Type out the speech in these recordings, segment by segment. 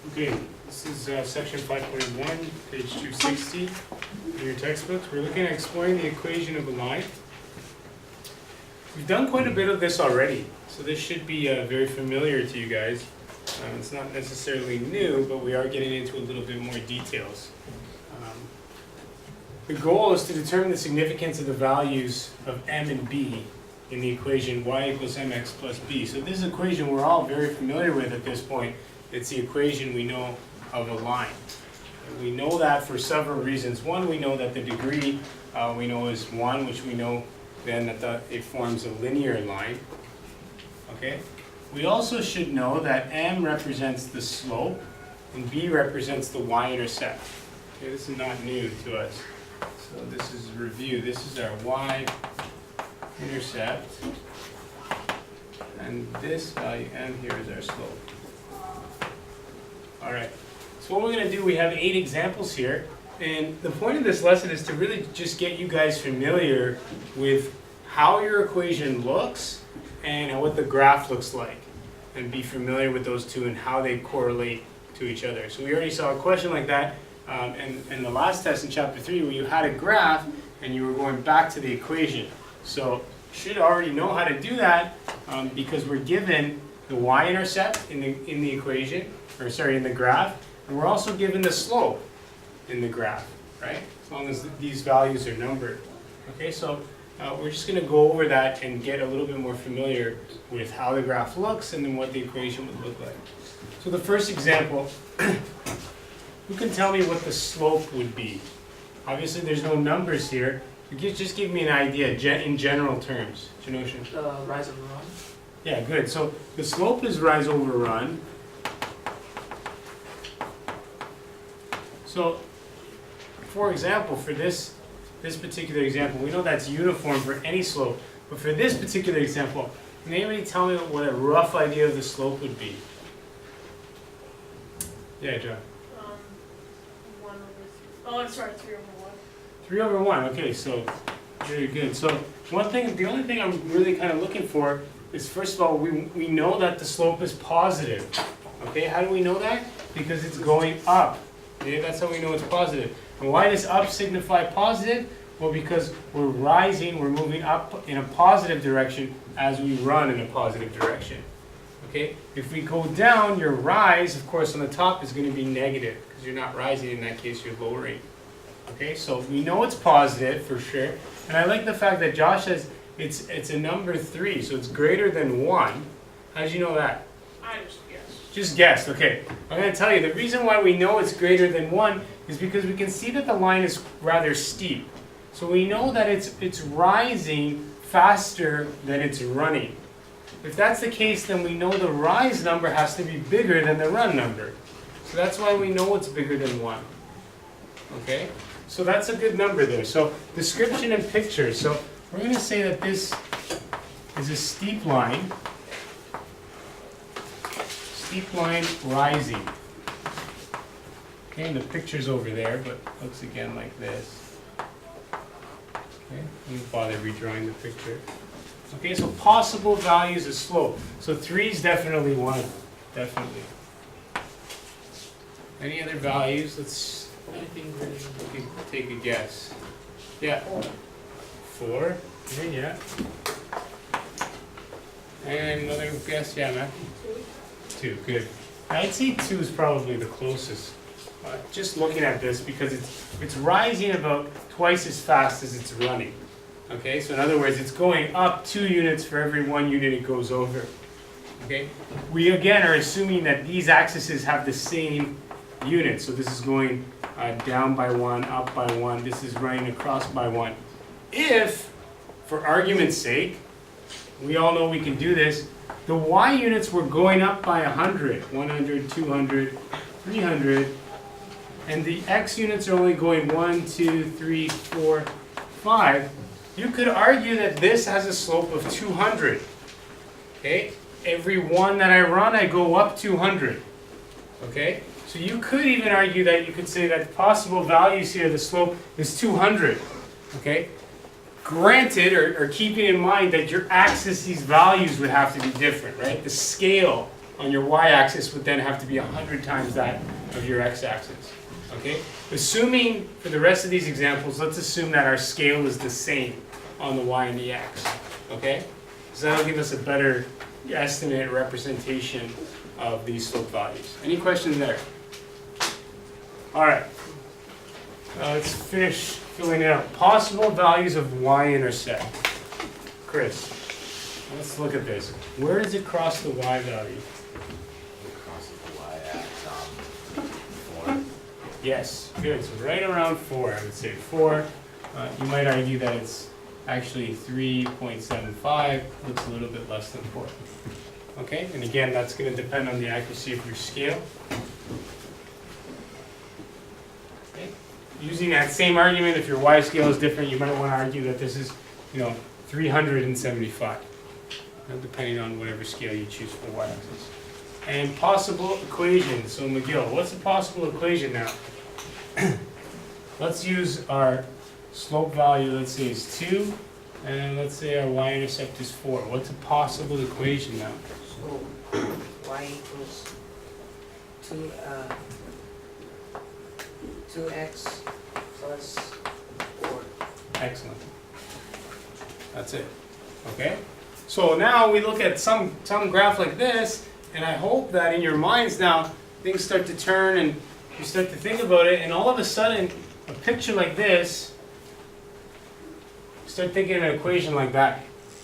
Okay, this is section 5.1, page 260 in your textbooks. We're looking at exploring the equation of a line. We've done quite a bit of this already, so this should be very familiar to you guys. It's not necessarily new, but we are getting into a little bit more details. The goal is to determine the significance of the values of m and b in the equation y equals mx plus b. So this equation we're all very familiar with at this point. It's the equation we know of a line. And we know that for several reasons. One, we know that the degree we know is 1, which we know then that it forms a linear line. Okay. We also should know that m represents the slope and b represents the y-intercept. Okay, this is not new to us. So this is review. This is our y-intercept, and this value m here is our slope. All right. So what we're going to do, we have 8 examples here, and the point of this lesson is to really just get you guys familiar with how your equation looks and what the graph looks like, and be familiar with those two and how they correlate to each other. So we already saw a question like that in the last test in chapter 3 where you had a graph and you were going back to the equation. So you should already know how to do that because we're given the y-intercept in the equation, or sorry, in the graph, and we're also given the slope in the graph, right? As long as these values are numbered. Okay, so we're just going to go over that and get a little bit more familiar with how the graph looks and then what the equation would look like. So the first example, who can tell me what the slope would be? Obviously there's no numbers here. Just give me an idea in general terms. Janosha. Rise over run. Yeah, good. So the slope is rise over run. So, for example, for this particular example, we know that's uniform for any slope. But for this particular example, can anybody tell me what a rough idea of the slope would be? Yeah, John. 1 over 3. Oh, I'm sorry, 3 over 1. 3 over 1. Okay, so very good. So the only thing I'm really kind of looking for is, first of all, we know that the slope is positive. Okay, how do we know that? Because it's going up. Okay, that's how we know it's positive. And why does up signify positive? Well, because we're rising, we're moving up in a positive direction as we run in a positive direction. Okay, if we go down, your rise, of course, on the top is going to be negative because you're not rising. In that case, you're lowering. Okay, so we know it's positive for sure. And I like the fact that Josh says it's a number 3, so it's greater than 1. How did you know that? I just guessed. Just guessed, okay. I'm going to tell you, the reason why we know it's greater than 1 is because we can see that the line is rather steep. So we know that it's rising faster than it's running. If that's the case, then we know the rise number has to be bigger than the run number. So that's why we know it's bigger than 1. Okay? So that's a good number there. So description and picture. So we're going to say that this is a steep line. Steep line rising. Okay, and the picture's over there, but looks again like this. Okay, don't bother redrawing the picture. Okay, so possible values of slope. So 3 is definitely 1. Definitely. Any other values? Anything really, you can take a guess. Yeah. 4. Okay, yeah. And another guess, yeah, man. 2, good. I'd say 2 is probably the closest. Just looking at this, because it's rising about twice as fast as it's running. Okay, so in other words, it's going up 2 units for every 1 unit it goes over. Okay, we again are assuming that these axes have the same units. So this is going down by 1, up by 1. This is running across by 1. If, for argument's sake, we all know we can do this, the y units were going up by 100, 100, 200, 300, and the x units are only going 1, 2, 3, 4, 5, you could argue that this has a slope of 200. Okay? Every 1 that I run, I go up 200. Okay? So you could even argue that you could say that the possible values here, the slope is 200. Okay? Granted, or keeping in mind that your axis, these values would have to be different, right? The scale on your y-axis would then have to be 100 times that of your x-axis. Okay? Assuming, for the rest of these examples, let's assume that our scale is the same on the y and the x. Okay? So that'll give us a better estimate representation of these slope values. Any questions there? All right. Let's finish filling it out. Possible values of y-intercept. Chris, let's look at this. Where does it cross the y value? Crosses the y-axis, 4. Yes, good. So right around 4, I would say 4. You might argue that it's actually 3.75. Looks a little bit less than 4. Okay, and again, that's going to depend on the accuracy of your scale. Okay. Using that same argument, if your y scale is different, you might want to argue that this is, 375, depending on whatever scale you choose for the y-axis. And possible equations. So McGill, what's a possible equation now? Let's use our slope value, let's say is 2, and let's say our y-intercept is 4. What's a possible equation now? So y equals 2x plus 4. Excellent. That's it. Okay? So now we look at some graph like this, and I hope that in your minds now, things start to turn and you start to think about it, and all of a sudden, a picture like this, start thinking of an equation like that.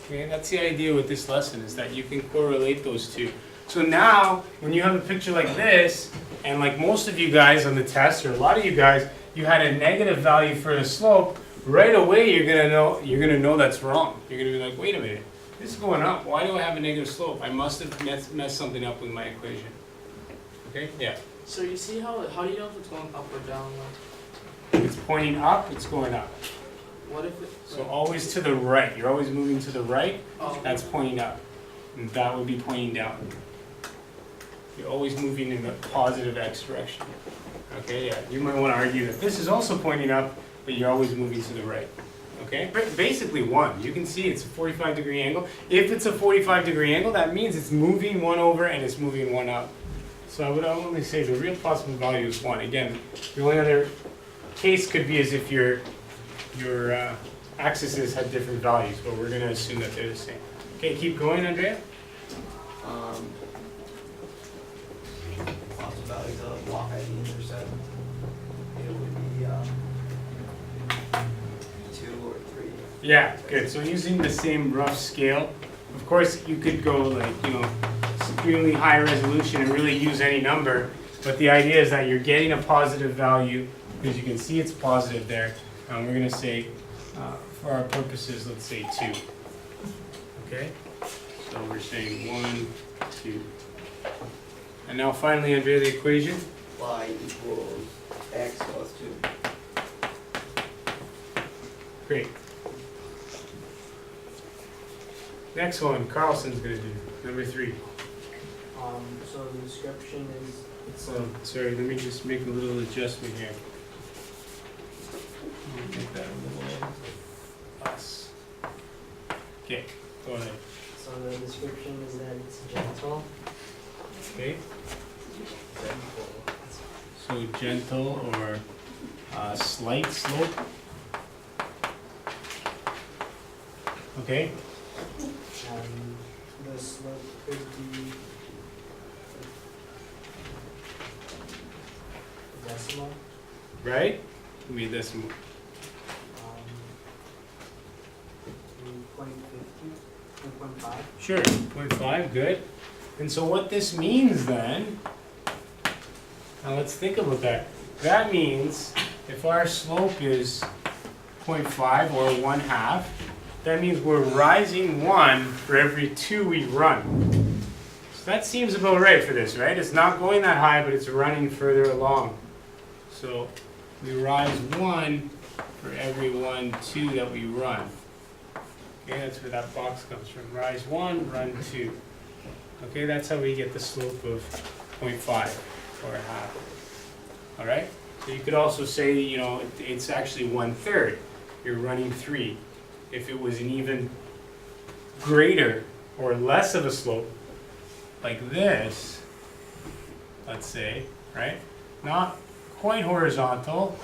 Okay? That's the idea with this lesson, is that you can correlate those two. So now, when you have a picture like this, and like most of you guys on the test, or a lot of you guys, you had a negative value for the slope, right away you're gonna know that's wrong. You're gonna be like, wait a minute, this is going up. Why do I have a negative slope? I must have messed something up with my equation. Okay? Yeah. So you see how do you know if it's going up or down? If it's pointing up, it's going up. What if it? So always to the right. You're always moving to the right. Oh, That's pointing up. And that would be pointing down. You're always moving in the positive x direction. Okay, yeah. You might want to argue that this is also pointing up, but you're always moving to the right. Okay? Basically 1. You can see it's a 45-degree angle. If it's a 45-degree angle, that means it's moving 1 over and it's moving 1 up. So I would only say the real possible value is 1. Again, the only other case could be as if your axes had different values, but we're going to assume that they're the same. Okay, keep going, Andrea. Possible values of y-intercept. It would be 2 or 3. Yeah, good. So using the same rough scale, of course you could go like, extremely high resolution and really use any number, but the idea is that you're getting a positive value, because you can see it's positive there. We're going to say, for our purposes, let's say 2. Okay? So we're saying 1, 2. And now finally, Andrea, the equation. Y equals x plus 2. Great. Next one, Carlson's going to do, number 3. So the description is So, sorry, let me just make a little adjustment here. Make that a little less. Okay, go ahead. so the description is that it's gentle. Okay, so gentle or slight slope. Okay, The slope could be decimal. right? Give me this. 2.50, 2.5. Sure, 0.5, good. And so what this means then, now let's think about that. That means if our slope is 0.5 or 1/2, that means we're rising 1 for every 2 we run. So that seems about right for this, right? It's not going that high, but it's running further along. So we rise 1 for every 1, 2 that we run. Okay, that's where that box comes from. Rise 1, run 2. Okay, that's how we get the slope of 0.5 or 1/2. All right? So you could also say, it's actually 1/3. You're running 3. If it was an even greater or less of a slope, like this, let's say, right? Not quite horizontal,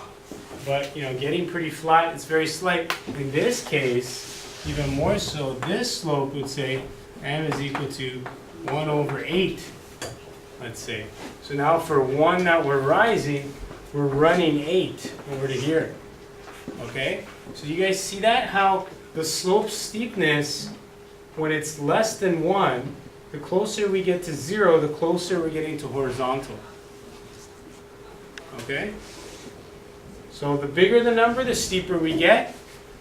but you know, getting pretty flat, it's very slight. In this case, even more so, this slope would say m is equal to 1/8, let's say. So now for one that we're rising, we're running 8 over to here. Okay? So you guys see that? How the slope steepness, when it's less than 1, the closer we get to 0, the closer we're getting to horizontal. Okay? So the bigger the number, the steeper we get.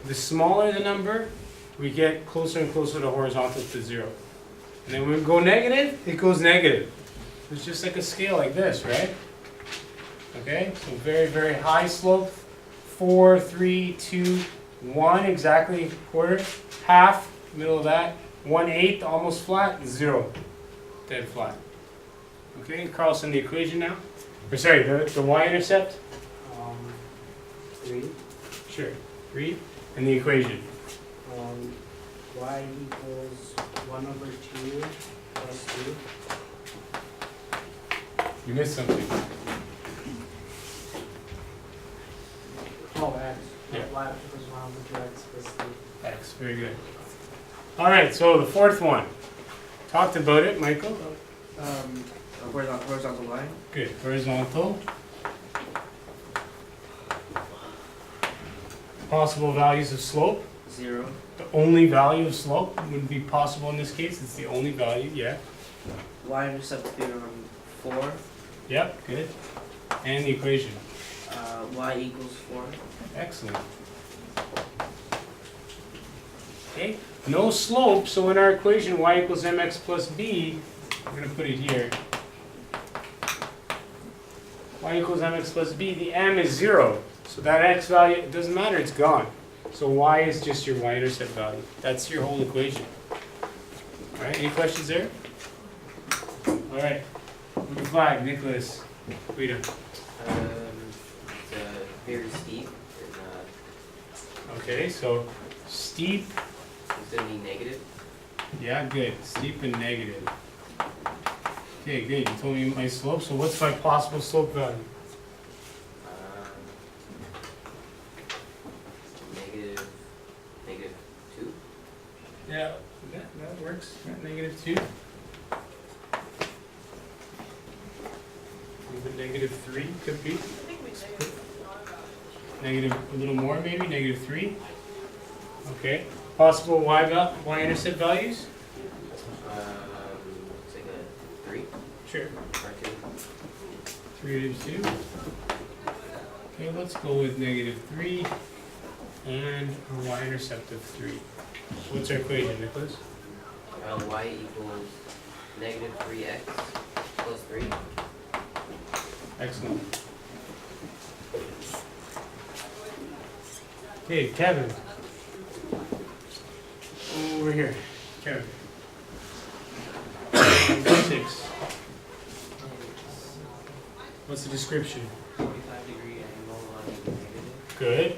The smaller the number, we get closer and closer to horizontal to 0. And then when we go negative, it goes negative. It's just like a scale like this, right? Okay, so very, very high slope. 4, 3, 2, 1, exactly quarter. Half, middle of that. 1/8, almost flat. 0, dead flat. Okay, Carlson, the equation now. Or sorry, the y-intercept. 3. Sure. 3. And the equation. Y equals 1/2 plus 2. You missed something. Oh, x. Yeah. Y equals 1/2x plus 3. X, very good. All right, so the fourth one. Talked about it, Michael. Horizontal line. Good. Horizontal. Possible values of slope. 0. The only value of slope would be possible in this case. It's the only value, yeah. Y-intercept theorem 4. Yep, good. And the equation. Y equals 4. Excellent. Okay, no slope, so in our equation y equals mx plus b, I'm going to put it here. Y equals mx plus b, the m is 0. So that x value, it doesn't matter, it's gone. So y is just your y-intercept value. That's your whole equation. All right, any questions there? All right, number 5, Nicholas, Rita. It's very steep, and Okay, so steep, it's gonna be negative. yeah, good. Steep and negative. Okay, good. You told me my slope, so what's my possible slope value? Negative 2. Yeah, that works. Yeah, -2. Even -3 could be. I think we say Negative a little more maybe, -3. Okay. Possible y-intercept values? It's like a 3 Sure. or 2. 3 to 2. Okay, let's go with -3 and a y-intercept of 3. What's our equation, Nicholas? Y equals negative 3x plus 3. Excellent. Okay, Kevin. Over here. Kevin. 6. What's the description? 45-degree angle on negative. Good.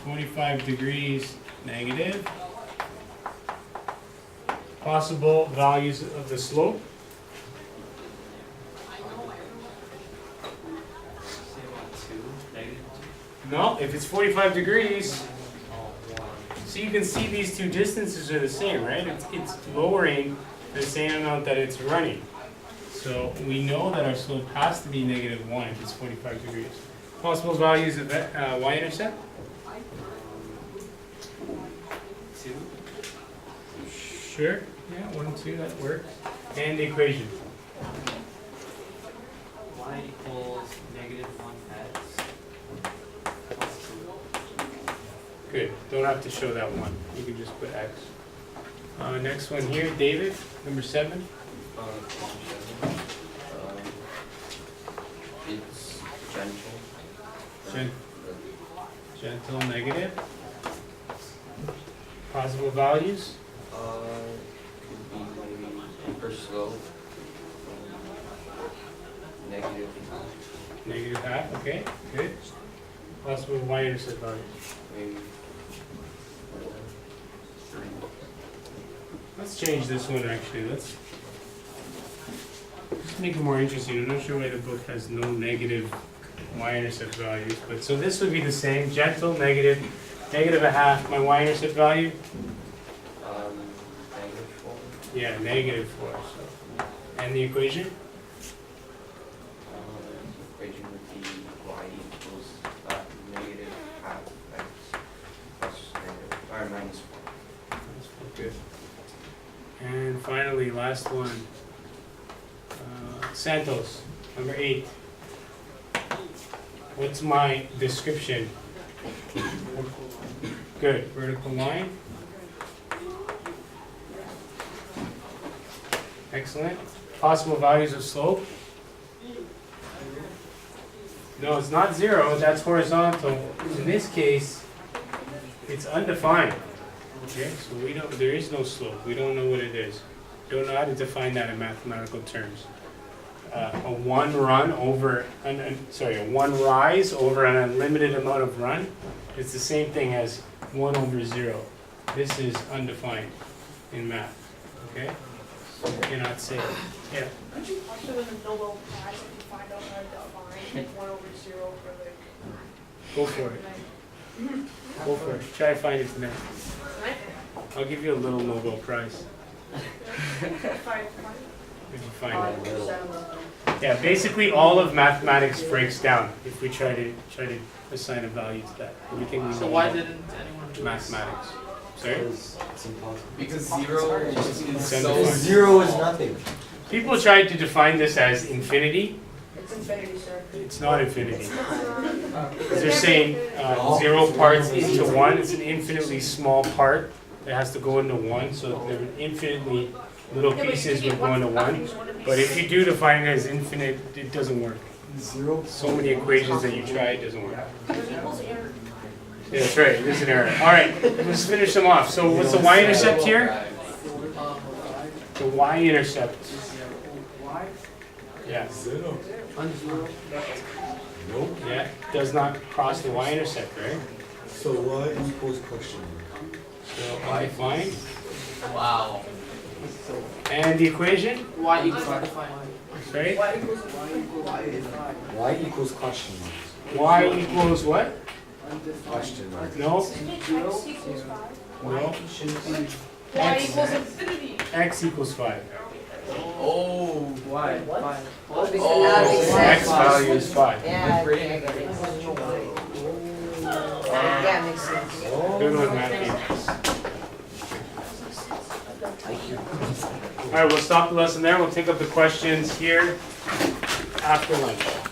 25 degrees negative. Possible values of the slope. Say about 2, negative 2. No, if it's 45 degrees, Oh, 1. so you can see these two distances are the same, right? It's lowering the same amount that it's running. So we know that our slope has to be -1 if it's 45 degrees. Possible values of y-intercept? 2. Sure. Yeah, 1, 2, that works. And the equation. Y equals negative 1x plus 2. Good. Don't have to show that one. You can just put x. Next one here, David, number 7. It's gentle. Gentle negative. Possible values. Could be maybe for slope. Negative. -1/2. Okay. Good. Possible y-intercept values. Maybe 3. Let's change this one actually. Just to make it more interesting, I'm not sure why the book has no negative y-intercept values, but so this would be the same, gentle, negative, negative a half, my y-intercept value? -4. Yeah, -4, so. And the equation? Equation would be y equals negative half x plus negative, or minus 4. That's good. And finally, last one. Santos, number 8. What's my description? Good, vertical line. Excellent. Possible values of slope? No, it's not 0, that's horizontal. In this case, it's undefined. Okay, so there is no slope. We don't know what it is. Don't know how to define that in mathematical terms. A one rise over an unlimited amount of run, it's the same thing as 1 over 0. This is undefined in math. Okay, so you cannot say it. Yeah. Could you also win the Nobel Prize if you find out how to define 1 over 0 for like Go for it. Go for it. Try to find it tonight. tonight? I'll give you a little Nobel Prize If I find if you find it. Yeah, basically all of mathematics breaks down if we try to assign a value to that. Everything we So know why about didn't anyone do this? mathematics. Sorry? It's impossible. Because 0 is It's so. undefined. 0 is nothing. People tried to define this as infinity. it's infinity, sir. It's not infinity. Because they're saying 0 parts into 1. It's an infinitely small part that has to go into 1. So there are infinitely little pieces would go into 1. But if you do define it as infinite, it doesn't work. 0. So many equations that you try, it doesn't work. Equals error. Yeah, that's right. There's an error. All right, let's finish them off. So what's the y-intercept here? The y-intercept. Yeah. 0. Nope. Yeah, does not cross the y-intercept, right? So y equals question mark. So undefined. Wow. And the equation, Y equals undefined. right? Y equals question mark. Y equals what? Question mark. No, Isn't it x equals 5? no. Y X. equals infinity. X equals 5. Oh. Why? Oh. X value is 5. Yeah, With yeah, brain. makes sense. Good one, Matthew. All right, we'll stop the lesson there. We'll take up the questions here after lunch.